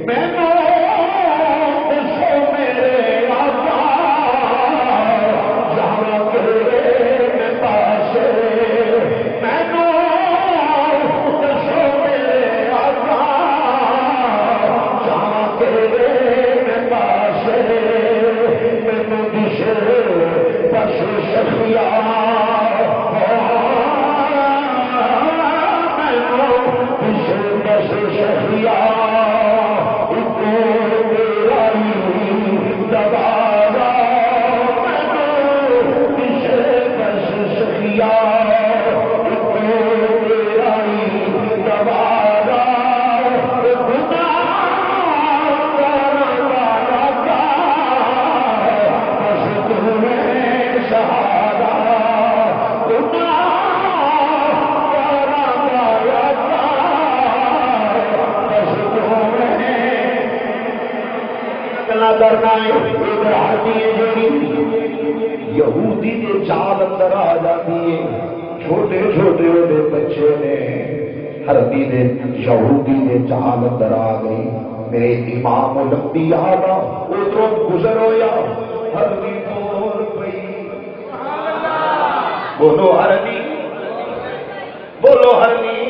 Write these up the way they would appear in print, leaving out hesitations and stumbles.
میں یہودی کے چال اندر آ جاتی ہے، چھوٹے چھوٹے وہ بچے نے حربی نے یہودی کے چال اندر آ گئی. میرے امام لمبی آگا ادھر گزر ہویا حربی بول پئی، بولو حربی، بولو حربی،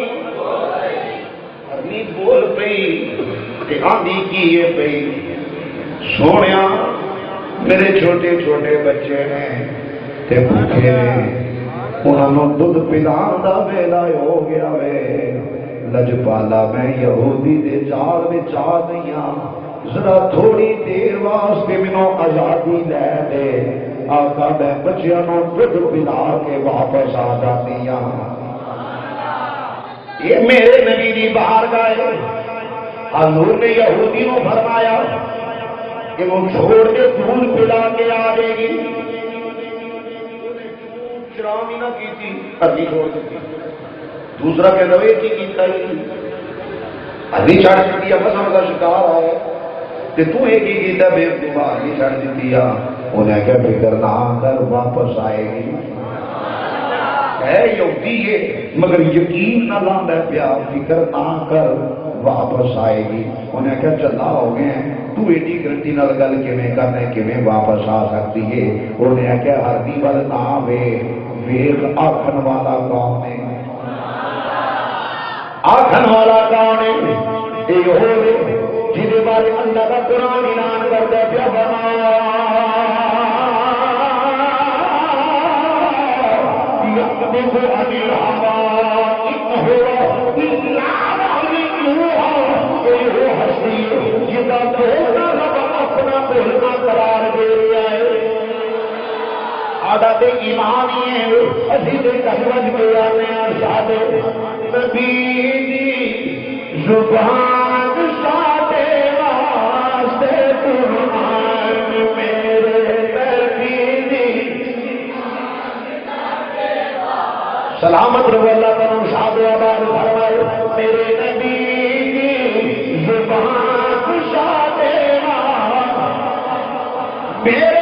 حربی بول پئی آندھی کی پئی سونیا میرے چھوٹے چھوٹے بچے نے تے بھوکے نے، انہوں دودھ پلان دا ویلا ہو گیا وے. لجپالا میں یہودی دے چال میں چاہ نہیں ہاں، ذرا تھوڑی دیر واسطے مینوں آزادی لے دے آقا، میں بچیاں نوں دودھ پلا کے واپس آ جاتی ہاں. یہ میرے نبی دی بارگاہ ہے. حضور نے یہودی کو فرمایا کہ وہ چھوڑ کے دودھ پلا کے آ جائے گی. شرام ہی نہ کی تھی، ابھی چھوڑ دیتی. دوسرا کہ روے کی کیتا ہی ابھی چھڑ دیتی ہے، بس کا شکار ہے کہ تو ایک ہی کیتا بے وقوفا ابھی چھڑ دیتی ہے. انہیں کیا فکر نہ کر واپس آئے گی. ہے یہودی ہے مگر یقین نہ لانا پیا، فکر نہ کر واپس آئے گی. انہیں کیا چلا ہو گئے تو ایڈی گرنٹی نال گل کیویں کرنا ہے، کیویں واپس آ سکتی ہے. انہیں کیا ہردی ول نہ وے ویخ آکھن والا کون ہے، آکھن والا کون ہے؟ یہ ہوئے جس بارے اللہ کا قرآن اعلان کرتا پیا فرمایا یقذف عن الهوى إن هو إلا وحی یوحی. یہ ہستی جدا بولنا رب اپنا بولنا قرار دے رہا ہے. عادت ایمان ہی ہے اسی دے کسمت کے آنے سادے نبی دی زبان سادے واسطے قرآن میرے نبی دی سلامت رہو. اللہ تعالیٰ سادے آباد فرمائے میرے نبی دی زبان سادے میرے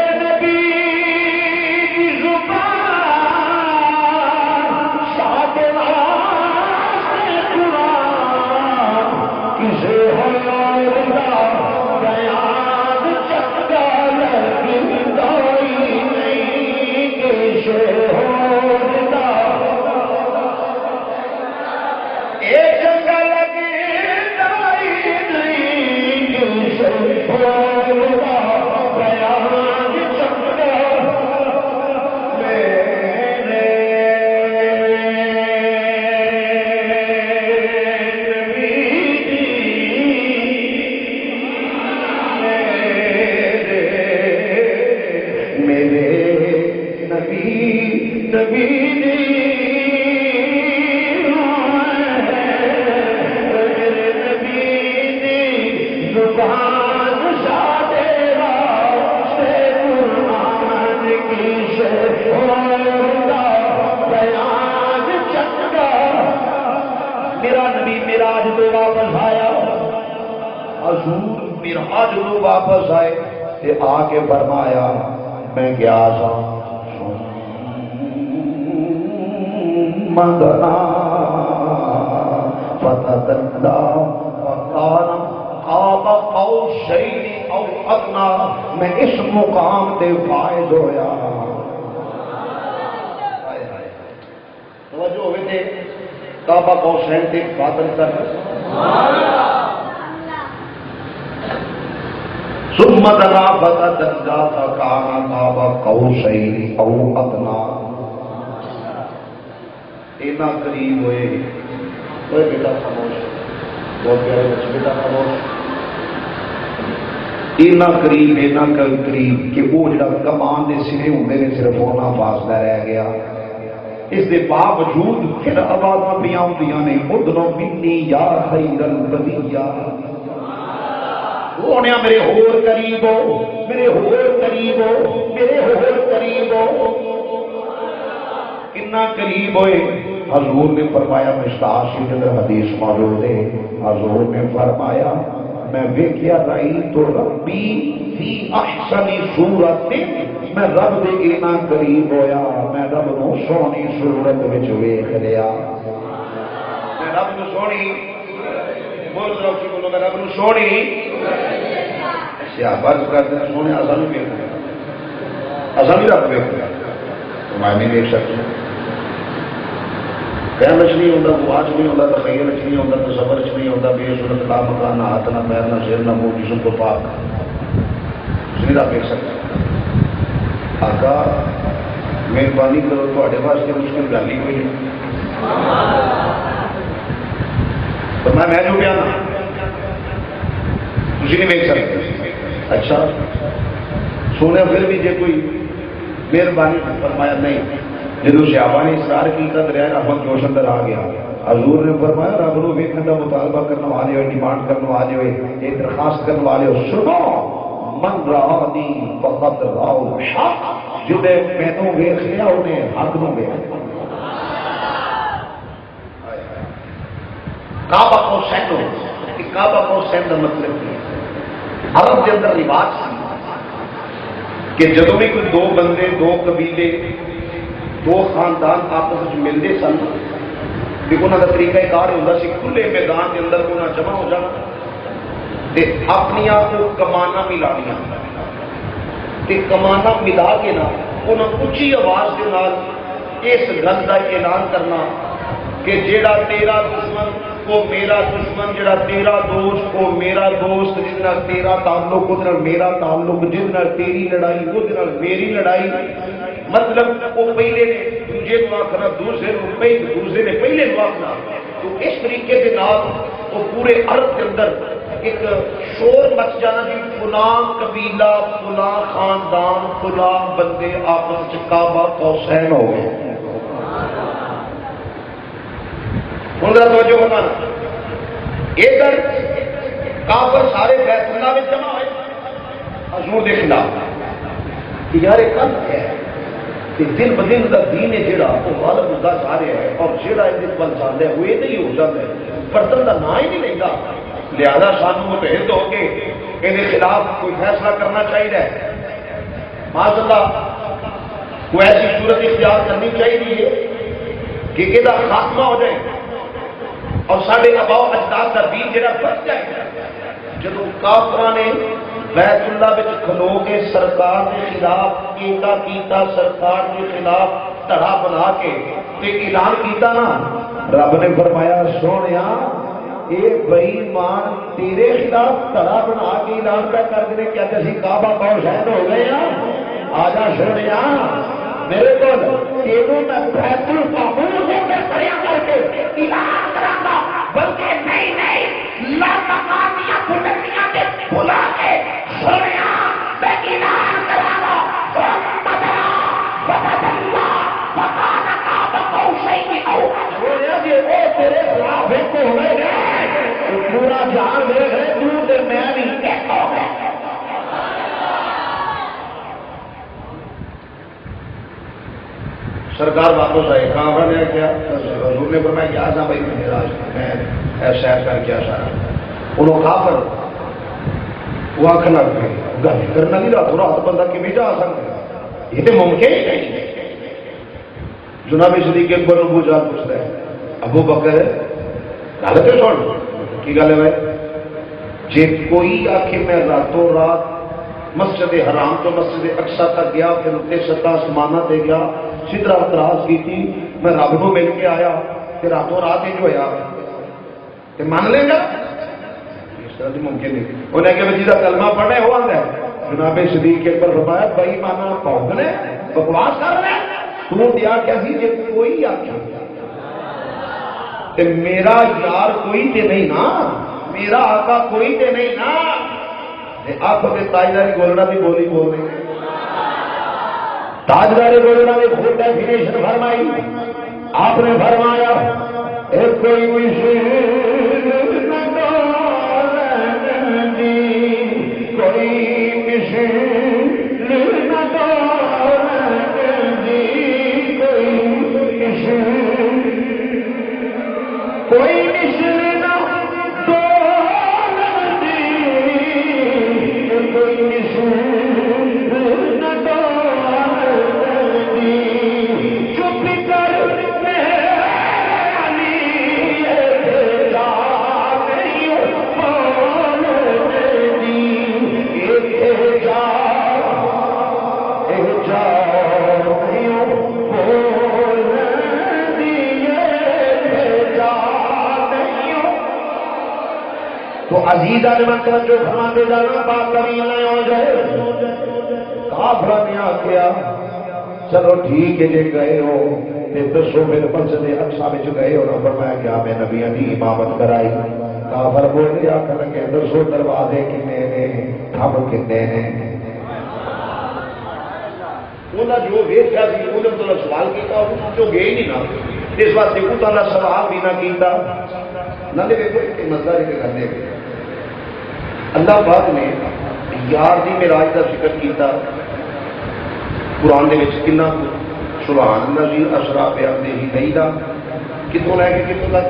واپس آئے تے آ کے فرمایا میں گیا سا مندنا فتح تندہ وقانا خواب قوسین او ادنا، میں اس مقام تے فائز ہویا۔ توجہ ہوئے تھے کعبہ قوسین تے باطن کر ثم دنا فتدلى فكان قاب قوسين او ادنى، اینا قریب ہوئے کوئی بیٹا خاموش، بہت پیارے بچے بیٹا خاموش، اینا قریب کہ وہ جڑا کمان دے سرے ہوندے نے صرف ہونا فاصلہ رہ گیا، اس دے باوجود پھر آوازاں بھی آؤندیاں نے ادنو منی یا خیر البریہ، وہ نے میرے ہور قریب ہو، میرے ہور قریب ہو، میرے ہور قریب ہو، کتنا قریب ہوئے۔ حضور نے فرمایا مشتاق کے اندر حدیث موجود ہے، حضور نے فرمایا میں ویکھیا رأیت ربی فی احسن صورت، میں رب دے اینا قریب ہویا، میں رب نو سونی صورت وچ ویکھ لیا، میں رب نو سونی بول رہا کہ بولو میں رب نو سونی صحابہ کرتے ہیں سونے اصل بھی ویکھ لیا، اصل بھی رب ویکھ لیا، میں نہیں ویکھ سکتا، خیال چ نہیں ہوتا، گواچ نہیں ہوتا، تخیل چ نہیں ہوتا، تصور چ نہیں ہوتا، بے صورت لا مکان نہ ہاتھ نہ پیر نہ سر نہ منہ جسم کو پاک نہیں رب دیکھ سکتا۔ آقا مہربانی کرو تھوڑے واسطے مشکل گل ہی کوئی نہیں، تو میں جو پیا نا تھی نہیں دیکھ سکتے۔ اچھا سونے پھر بھی جی کوئی مہربانی فرمایا نہیں، جدو صحابہ نے اصرار کیا دریا رحمت جوش اندر آ گیا، حضور نے فرمایا رب نو ویکھن دا مطالبہ کرنے والے ہوئے، ڈیمانڈ کرنے والے ہوئے، یہ درخواست کرنے والے ہو، سنو من رآنی فقد رآہ الحق، جنہیں مینوں ویکھ لیا انہیں حق نو ویکھ لیا۔ کعبہ قوسین، کعبہ قوسین کا مطلب کیا؟ عرب کے اندر رواج سی کہ جدو بھی کوئی دو بندے، دو قبیلے، دو خاندان آپس میں ملتے سن، کہ انہوں کا طریقہ کار ہوتا سی کھلے میدان کے اندر انہوں جمع ہو جانا تے اپنی کو کمانا ملانیاں تے کمانا ملا کے نا انہوں اچھی آواز کے نال اس گل کا اعلان کرنا کہ جیڑا تیرا دشمن وہ میرا دشمن، جڑا تیرا دوست وہ میرا دوست، جس نال تیرا تعلق وہ میرا تعلق، جس نال تیری لڑائی وہ میری لڑائی، مطلب وہ پہلے نے دوسرے کو آخنا، دوسرے نے پہلے کو آخنا، تو اس طریقے کے نال وہ پورے عرب کے اندر ایک شور مچ جانا جی فلاں قبیلہ، فلاں خاندان، فلاں بندے آپس میں کعبہ قوسین ہو گئے۔ توجہ ہونا ادھر کافر سارے بیت اللہ میں جمع ہوئے حضور کے خلاف، یار کل ہے کہ دن بدن کا دین ہے جہاں وہ غالب ہوتا جا رہا ہے، اور جہاں یہ پل چاہتا ہے وہ یہ نہیں ہو جاتا ہے، پردن کا نام ہی نہیں لینا، لہذا سانو متحد ہو کے یہ خلاف کوئی فیصلہ کرنا چاہیے، معاذ اللہ کوئی ایسی صورت اختیار کرنی چاہیے کہ یہ خاتمہ ہو جائے اور سارے اباؤ اجداد کا دین جڑا بچ جائے۔ جب کافراں نے بیت اللہ وچ کھلو کے سرکار کے خلاف کیتا کیتا، سرکار کے خلاف دھڑا بنا کے تے اعلان کیتا نا، رب نے فرمایا سونیا اے بے ایمان تیرے خلاف دھڑا بنا کے اعلان پہ کر دے کہ اسی کعبہ قوسین ہو گئے ہیں، آجا سونیا میرے کو تینوں میں بیت المعمور ہو کے کھڑیا کر کے اعلان کرانا، بلکہ نہیں لامکانیاں بلندیاں کے بلا کے سنیا میں اعلان کرانا، تیرے خلاف ایک ہو گئے پورا جان دے گئے دور میں بھی ایک ہو گئے۔ سرکار واپس آئے، کہاں نے کیا حضور نے فرمایا کہ آجا بھائی میں سیر کر کے سارا انہوں کافر وہ آنکھ لگ گئے گل کرنا نہیں رہا رات بندہ کہ جا سکتا یہ تو ممکن ہی نہیں۔ جناب صدیق اکبر ابو جان پوچھتا ہے ابو بکر گل تو سن کی گل ہے بھائی جے کوئی آکھے میں راتوں رات مسجد حرام تو مسجد اقصی تک گیا، پھر اتنے ستا آسمانہ تے گیا، سدرا اعتراض کی تھی، میں رب کو مل کے آیا، پھر راتوں رات ہی ہویا، تے مان لے گا؟ اس طرح ممکن نہیں۔ انہیں کہ جی کا کلمہ پڑھے ہوا ہے، جناب صدیق کے پر فرمایا بھائی مانا پاؤں بکواس کر رہے تو دیا کیا سی جی کوئی آخر تے میرا یار کوئی تے نہیں نا، میرا آقا کوئی تے نہیں نا، آپ اپنے تاجداری گولڑا بھی بولی بول رہے ہیں، تاجداری گولڑا نے خود ڈیفینیشن فرمائی، آپ نے فرمایا ایک کوئی مشیر نہ ڈالن دی، کوئی مشیر نہ ڈالن دی، کوئی مشیر نہ ڈالن دی، کوئی مشیر نہ ڈالن دی، چپ کر تو عزیزہ نے مطلب جو فرماتے جانا بات کبھی نہ ہو جائے، کافرہ نے آکیا چلو ٹھیک ہے جے گئے ہو دسو میرے مسجد اقصی میں گئے ہو، فرمایا کیا میں نبیوں کی امامت کرائی؟ کافر بولے آخر لگے دسو دروازے کنے نے، تھم کنے نے؟ انہیں جو ویچیا سی انہیں تو سوال کیا جو گئے ہی نہیں نا، اس واسطے وہ تعالیٰ سوال بھی نہ کیتا نہ دے کوئی مسئلہ ہی کرنے گئے۔ اللہ پاک نے یار دی معراج کا ذکر کیتا قرآن دے وچ کنا سبحان اللہ اسرا بعبدہ لیلا، کتوں لے کے کتوں تک؟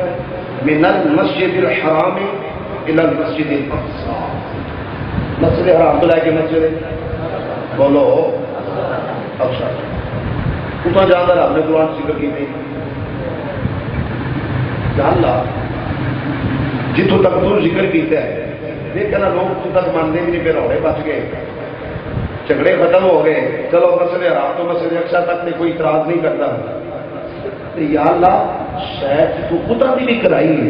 من المسجد الحرام الى المسجد الاقصی، مسجد حرام تو لے کے مسجد بولو اقصی، اتنا جانا رب نے قرآن ذکر کی نہیں۔ یا اللہ جتوں تک تو ذکر کیتا ہے دیکھنا لوگ تو تک مانتے بھی نہیں، پھر روڑے بچ گئے، جھگڑے ختم ہو گئے، چلو مسجد حرام تو مسجد اقصی تک نے کوئی اعتراض نہیں کرتا۔ یا اللہ شاید تو خدا بھی کرائی ہے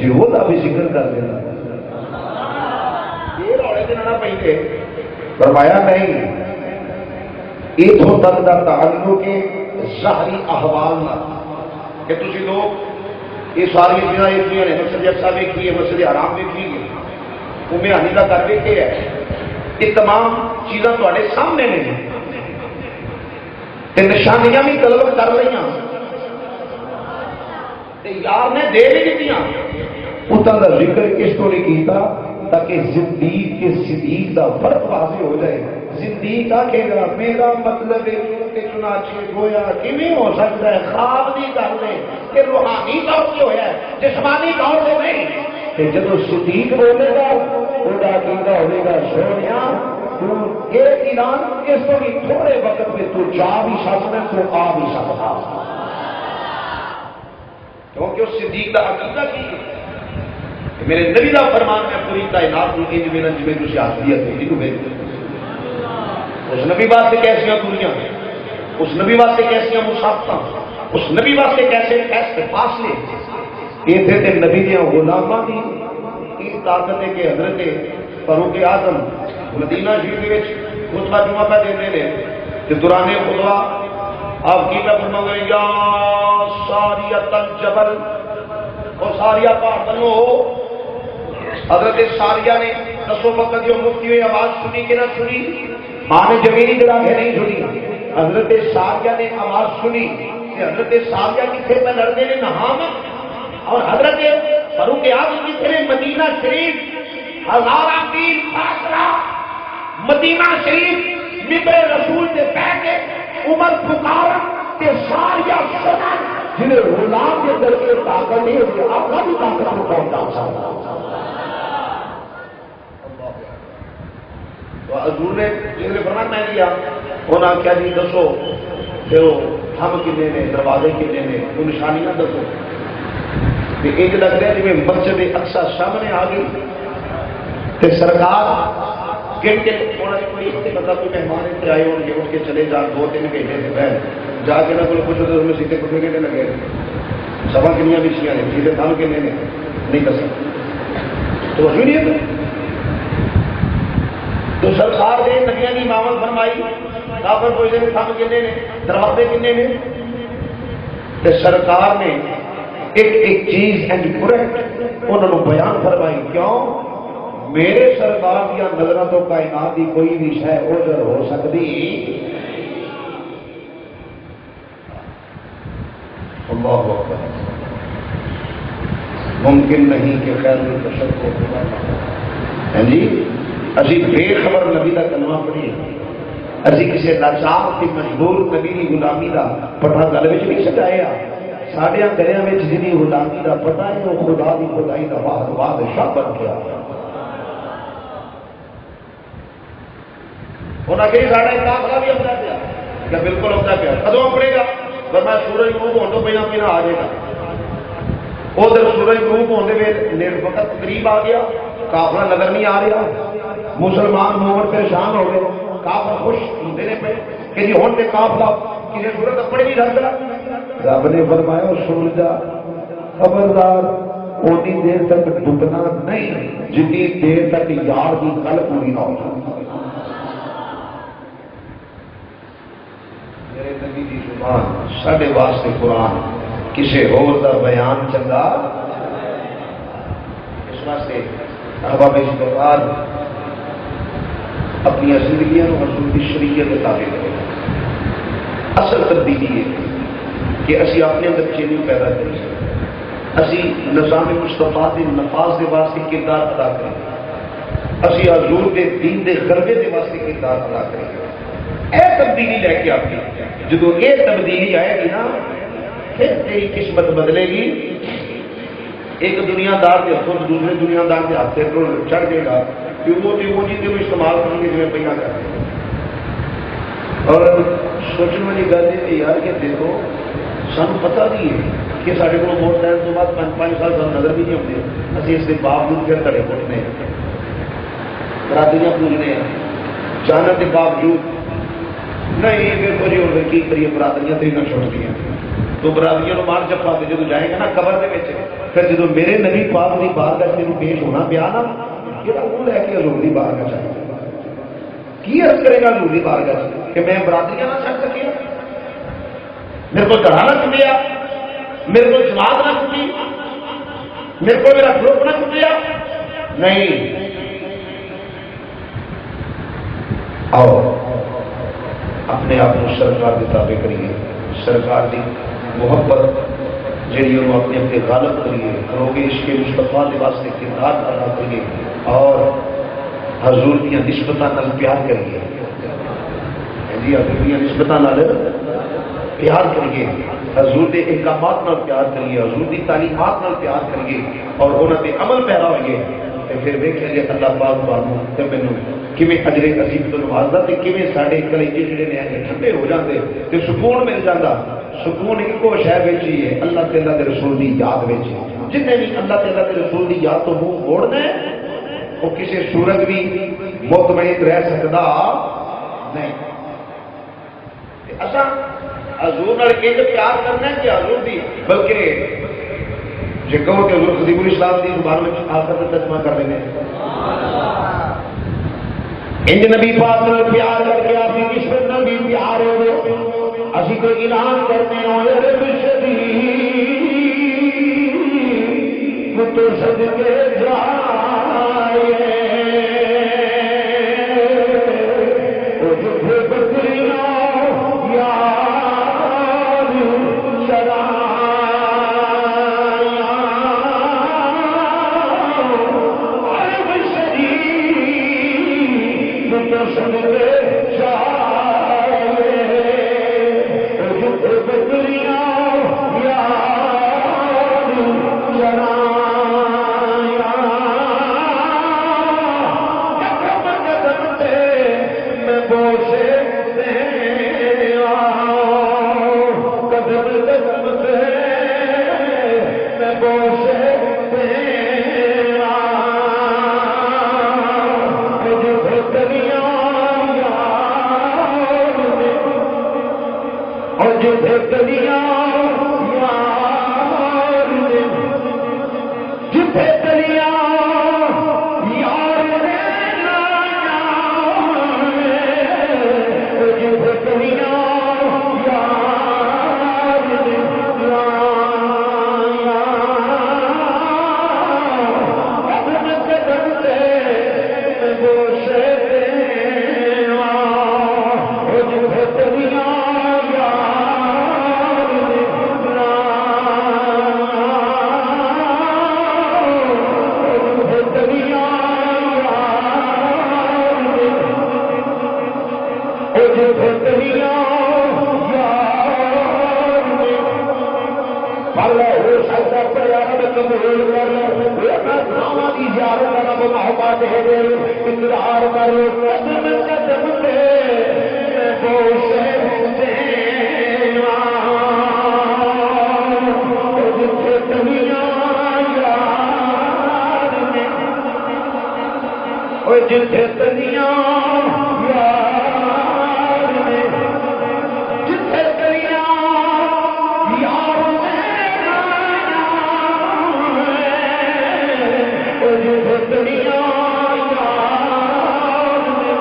جی وہ بھی ذکر کر دینا، یہ روڑے دن نہ پہ فرمایا نہیں، اتوں تک کا تعلق ہے ظاہری احوال کہ تھی لوگ یہ ساری چیزاں یہ مسجد اقصی ویکھی ہے، مسجد حرام ویکھی ہے، وہ مہانی کا کر ویکھے ہے، یہ تمام چیزاں تھوڑے سامنے نے، نشانیاں بھی طلب کر رہی ہیں، یار نے دے بھی دیتی، اتنا کا ذکر اس کو نہیں کیتا تاکہ زندگی کے صدیق کا فرق واضح ہو جائے۔ زندگی آکھے گا میرا مطلب ہے کہ چنانچہ گویا کیویں ہو سکتا ہے، خواب نہیں کرتے کہ روحانی طور سے ہوا ہے، جسمانی طور سے نہیں۔ کہ جب صدیق بولے گا وہ عقیدہ ہوئے گا سونیا تو ایک اعلان اس کو بھی تھوڑے وقت میں تو جا بھی سکتا تو آ بھی سکتا، کیونکہ اس صدیق کا عقیدہ کی میرے نبی کا فرمان ہے پوری کائنات میں انج میں جی تھی آخریت ہے جی، اس نبی واسطے کیسیاں دوریاں، اس نبی واسطے کیسیاں مسافت، اس نبی واسطے کیسے کیسے فاصلے، یہ تھے نبی دیا غلاماں کی یہ طاقت ہے کہ حضرت فاروق اعظم مدینہ شریف میں خطبہ جمعہ پہ دیتے ہیں کہ دوران خطبہ آپ کی میں فرماؤں گے یا ساریت الجبل، اور ساریہ پہاڑ بنو، حضرت ساریہ نے دسو وقت جو مفتی ہوئی آواز سنی کہ نہ سنی؟ ماں نے زمینی جگہ کے نہیں سنی، حضرت ساریہ نے آواز سنی کہ حضرت ساریہ کی پھر میں لڑنے نے نہا میں، اور حضرت فاروق اعظم کی پھر مدینہ شریف ہزارہ میل فاصلہ مدینہ شریف ممبر رسول سے بیٹھے عمر پکارا کہ ساریہ سنا جنہیں غلام کے در کے طاقت نہیں ہوتی آپ کا بھی طاقت کو پہنچا سکتا۔ تو حضور نے جن نے فرمان میں کیا انہوں نے کیا جی دسو پھر وہ ہم کنے نے دروازے کنے نے وہ نشانیاں دسو کہ ایک لگ رہا ہے جی مسجد اقصی سامنے آ گئی تے سرکار گن کے ہونا کوئی مطلب کوئی مہمان اتنے آئے ہو گے اٹھ کے چلے جان 2-3 گھنٹے سے پہلے جا کے نہ کوئی پوچھو تو انہیں سیدھے کٹھے گھنٹے لگے سوا کنیاں بچیاں نے سیدھے تھم کے نے نہیں کر سکتے تو وہی نہیں تو سرکار نے نبیاں کی امامت فرمائی کافر پوچھتے ہیں تھم کنے نے دروازے کنے نے تے سرکار نے ایک چیز اینڈ کریکٹ انہوں نے بیان فرمائی کیوں میرے سرکار دیا نظر تو کائنات کی کوئی بھی شے اوجر ہو سکتی اللہ اکبر ممکن نہیں کہ خیر تشکر ہاں جی اسی بے خبر نبی کا کلمہ پڑھیے اسی کسی لاچار کی مجبور نبی کی غلامی کا پٹھا گل میں نہیں سجایا ساڈیا گھروں میں جی غلامی کا پتا ہے وہ خدا کی خدائی کا بادشاہ بن گیا انہیں کہ سارا قافلہ بھی آتا پیا کیا بالکل آتا پیا کدو پڑے گا ورنہ سورج غروب ہونے پہ پہنا آ جائے گا ادھر سورج غروب ہونے میں وقت قریب آ گیا قافلہ نظر نہیں آ رہا مسلمان مومن پریشان ہو گئے کافر خوش ہوتے ہیں پہ کہ جی ہوں تو قافلہ کسی صورت اپنے نہیں رکھتا رب نے فرمایا سن جا خبردار اونی دیر تک ڈبنا نہیں جتنی دیر تک یار کی گل پوری نہ ہو میرے نبی کی زبان ساڈے واسطے قرآن کسی اور دا بیان چنگا اس واسطے احباب استغفار اپنی زندگیاں حضور کی شریعت کے تابع کریں اصل تبدیلی ہے کہ اسی اپنے اندر چینج پیدا کریں اسی نظام مصطفیٰ کے نفاذ کے واسطے کردار ادا کریں اسی حضور کے دین کے غلبے کے واسطے کردار ادا کریں اے تبدیلی لے کے آتی جدو یہ تبدیلی آئے گی نا پھر تیری قسمت بدلے گی ایک دنیا دار کے ہاتھوں دوسرے دنیا دار کے ہاتھ سے چڑھ جائے گا کہ وہ جی تم استعمال کریں گے جی پہلے کرتے ہیں اور سوچنے والی گل ہے کہ یار کہ دیکھو سانو پتا نہیں ہے کہ سارے کو موت لین تو بعد 5 سال سال نظر بھی نہیں آتے اسی اس کے باوجود پھر کڑے پٹنے برادریاں پوجنے جانے کے باوجود نہیں دیکھو جی اور کی کریے برادریاں تو نہ چھوڑتی ہیں تو برادریوں مار جفا کے جب جائے گا نا قبر کے پھر جب میرے نبی پاک کی بارگاہ تین پیش ہونا پیا نا یہ وہ لے کے حضور کی بارگاہ چاہیے کی عرض کرے گا حضور کی بارگاہ کہ میں برادریاں نہ چڑھ سکی میرے کو گھر نہ چٹیا میرے کو جماعت نہ چٹی میرے کو میرا گروپ نہ چٹیا نہیں آؤ اپنے آپ کو سرکار کے تابع کریے سرکار کی محبت جی اپنے اپنے غالب کریے کروگے اس کے مصطفیٰ کے واسطے کردار ادا کریے اور حضور دیا نسبتاں نال پیار کریے جی حضور دیا نسبتاں نال پیار کریے حضور کے احکامات نال پیار کریے حضور کی تعلیمات نال پیار کریے اور انہوں نے عمل پیدا ہوئیے پھر ویکھے جی اللہ پاک تے مینوں کیویں اجر عظیم تو نوازدا تے کیویں ساڈے کلیجے جڑے نے ٹھنڈے ہو جاندے تے سکون مل جاندا سکون ایکو شے وچ ہی ہے اللہ تے اللہ دے رسول دی یاد وچ جن نے بھی اللہ تے اللہ دے رسول دی یاد تو منہ موڑنا ہے وہ کسی صورت بھی مطمئن رہ سکدا نہیں اساں حضور نال ایک پیار کرنا ہے کہ حضور دی بلکہ جی کہو کہ حضور خطیب الاسلام کی زبان میں آخر کا ترجمہ کر دیں انج نبی پاک نال پیار کر کے آپ کی قسمت نال بھی پیار ہو اسی کو اعلان کرتے ہیں رب شدید تو صدقے جائے او جو بکریاں یار شرا جتھے کلیاں یار نے جتھے کلیاں یار نے لایا جتھے کلیاں یار نے لایا قدم قدم تے گوشے دینا جتھے کلیاں جتھے تنیاں یار نے جتھے تنیاں یار نے جتھے تنیاں یار نے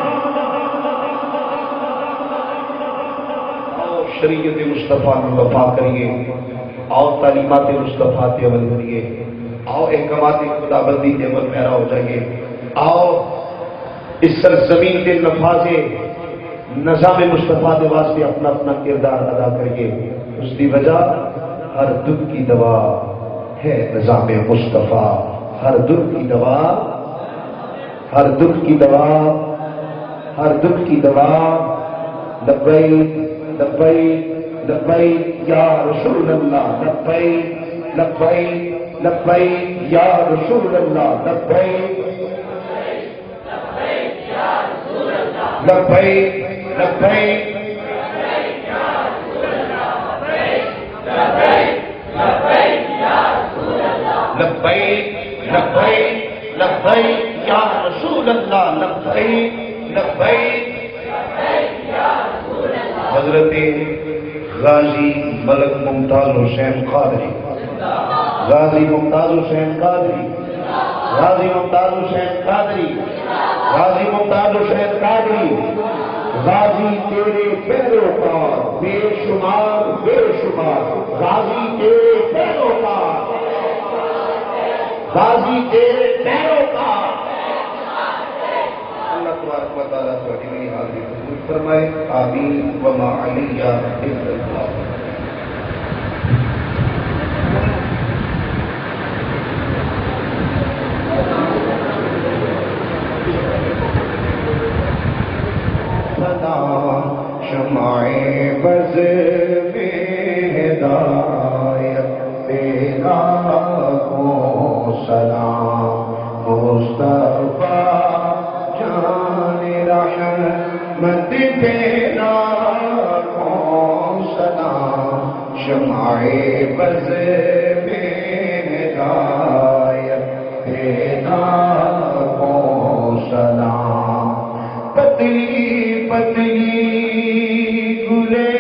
آؤ شریعت مصطفیٰ میں وفا کریے آؤ تعلیمات مصطفیٰ پہ عمل کریے آؤ احکامات خدا بندی پہ عمل پیرا ہو جائیے آؤ اس سرزمین کے نفاذ نظام مصطفیٰ کے واسطے اپنا اپنا کردار ادا کریے اس کی وجہ ہر دکھ کی دوا ہے نظام مصطفیٰ ہر دکھ کی دوا ہر دکھ کی دوا ہر دکھ کی دوا لبیک لبیک لبیک یا رسول اللہ لبیک لبیک لبیک یا رسول اللہ لبیک لبیک لبیک لبیک لبیک لبیک یا رسول اللہ لبیک لبیک حضرت غازی ملک ممتاز حسین قادری غازی ممتاز حسین قادری غازی ممتاز حسین قادری غازی ممتاز حسین قادری غازی تیرے پیروکار بے شمار غازی تیرے پیروکار غازی تیرے پیروکار اللہ تبارک و تعالیٰ تمہاری میری حاضری قبول فرمائے آمین وما علی الا اللہ شمع بز میں ہدایت تیرا کو سلام مصطفیٰ جان رحمت تیرا کو سلام شمع بز میں ہدایت تیرا کو سلام پتلی پتلی گلے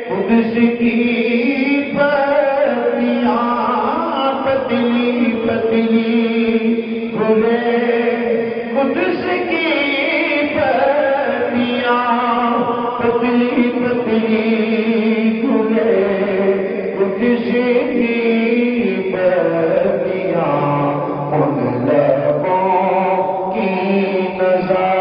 قدس کی پتیاں پتلی پتلی گلے قدس کی پتیاں پتلی پتلی گلے قدس کی پتیاں ان لبوں کی نظر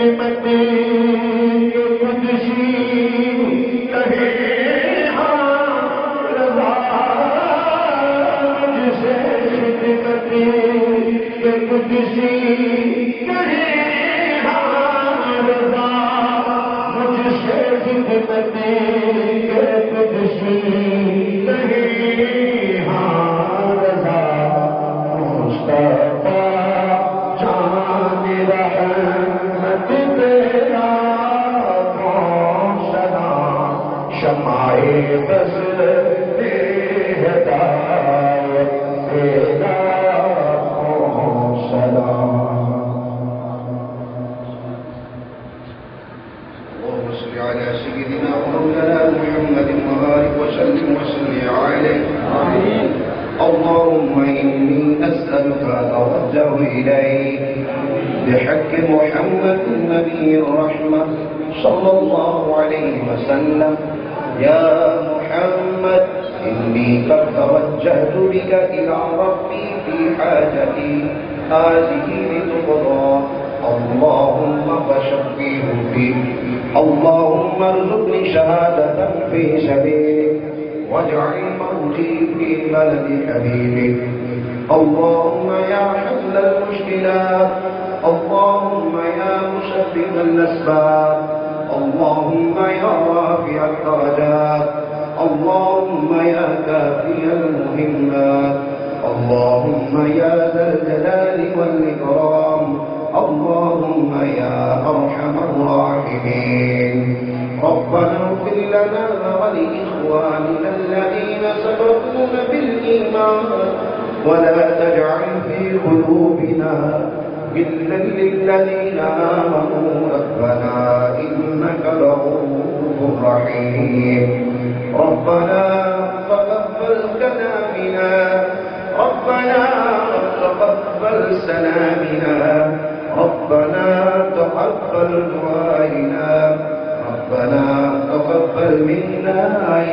خدمتی قدسی کہے ہاں رضا مجھ سے خدمتی قدسی کہے ہاں رضا مجھ سے خدمتی قدسی کہے ہاں رضا مصطفیٰ جان رحمت تیرا کون سنا شمائے بس ہدایت تیرا کون سنا اللهم صل على سيدنا ومولانا محمد وبارك وسلم عليه آمين. اللهم إني أسألك أتوجه إليك بحق محمد النبي الرحمة صلى الله عليه وسلم يا محمد إني قد توجهت بك إلى ربي في حاجتي هذه لتقضى اللهم فشفيه فيه اللهم ارزقني شهادة في سبيلك واجعل موتي في بلد حبيبك اللهم يا حل المشكلات اللهم يا مسبب الأسباب اللهم يا رافع الدرجات اللهم يا كافي المهمات اللهم يا ذا الجلال والإكرام اللهم يا أرحم الراحمين ربنا اغفر لنا ولإخواننا الذين سبقونا بالإيمان ولا تجعل في قلوبنا غلا للذين آمنوا ربنا إنك رؤوف رحيم ربنا تقبل كلامنا ربنا تقبل سلامنا ربنا تقبل دعائنا ربنا تقبل منا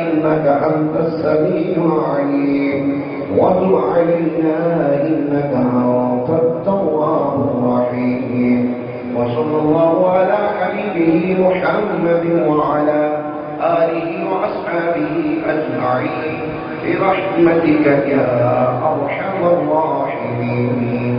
إنك أنت السميع العليم وتب علينا إنك أنت التواب الرحيم وصلى الله على حبيبه محمد وعلى آله وأصحابه أجمعين برحمتك يا أرحم الراحمين